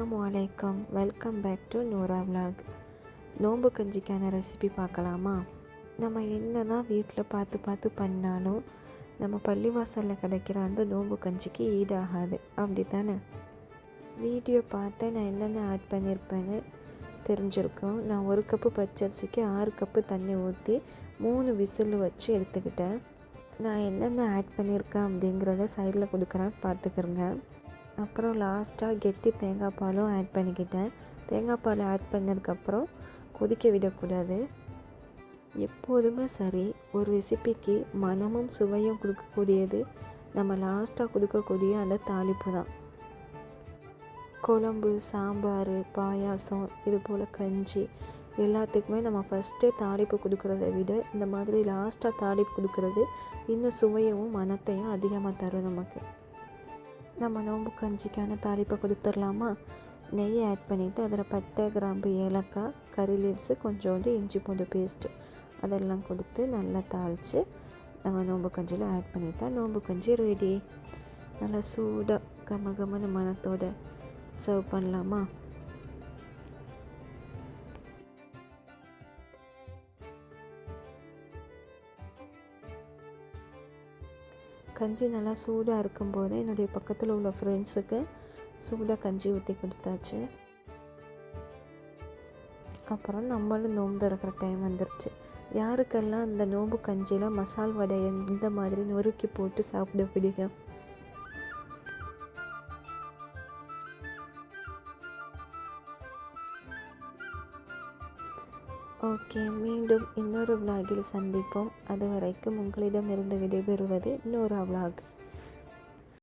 அஸ்ஸலாமு அலைக்கும். Welcome back to Noora vlog. நோம்பு கஞ்சிக்கான ரெசிபி பார்க்கலாமா? நம்ம என்ன தான் வீட்டில் பார்த்து பார்த்து பண்ணாலும் நம்ம பள்ளிவாசலில் கிடைக்கிற அந்த நோம்பு கஞ்சிக்கு ஈடாகாது, அப்படி தானே? வீடியோ பார்த்து நான் என்னென்ன ஆட் பண்ணியிருப்பேன்னு தெரிஞ்சிருக்கோம். நான் 1 கப்பு பச்சரிசிக்கு 6 கப்பு தண்ணி ஊற்றி 3 விசில் வச்சு எடுத்துக்கிட்டேன். நான் என்னென்ன ஆட் பண்ணியிருக்கேன் அப்படிங்கிறத சைடில் கொடுக்குறேன், பார்த்துக்கிறேங்க. அப்புறம் லாஸ்ட்டாக கெட்டி தேங்காய் பாலும் ஆட் பண்ணிக்கிட்டேன். தேங்காய் பால் ஆட் பண்ணதுக்கப்புறம் கொதிக்க விடக்கூடாது. எப்போதுமே சரி, ஒரு ரெசிபிக்கு மனமும் சுவையும் கொடுக்கக்கூடியது நம்ம லாஸ்ட்டாக கொடுக்கக்கூடிய அந்த தாளிப்பு தான். குழம்பு, சாம்பார், பாயாசம், இது போல் கஞ்சி எல்லாத்துக்குமே நம்ம ஃபஸ்ட்டே தாளிப்பு கொடுக்குறத விட இந்த மாதிரி லாஸ்ட்டாக தாளிப்பு கொடுக்குறது இன்னும் சுவையவும் மனத்தையும் அதிகமாக தரும் நமக்கு. நம்ம நோம்பு கஞ்சிக்கான தாளிப்பை கொடுத்துடலாமா? நெய் ஆட் பண்ணிவிட்டு அதில் பட்டை, கிராம்பு, ஏலக்காய், கறி லீவ்ஸு, கொஞ்சோண்டு இஞ்சி பூண்டு பேஸ்ட்டு அதெல்லாம் கொடுத்து நல்லா தாளித்து நம்ம நோம்பு கஞ்சியில் ஆட் பண்ணிட்டா நோம்பு கஞ்சி ரெடி. நல்லா சூடாக கமகமான மணத்தோடு சர்வ் பண்ணலாமா? கஞ்சி நல்லா சூடாக இருக்கும்போது என்னுடைய பக்கத்தில் உள்ள ஃப்ரெண்ட்ஸுக்கு சூடாக கஞ்சி ஊற்றி கொடுத்தாச்சு. அப்புறம் நம்மளும் நோம்பு திறக்கிற டைம் வந்துருச்சு. யாருக்கெல்லாம் இந்த நோம்பு கஞ்சியில் மசால் வடையை இந்த மாதிரி நொறுக்கி போட்டு சாப்பிட பிடிக்கும்? ஓகே, மீண்டும் இன்னொரு விலாகில் சந்திப்போம். அது வரைக்கும் உங்களிடமிருந்து விடைபெறுவது நூரா விலாக்.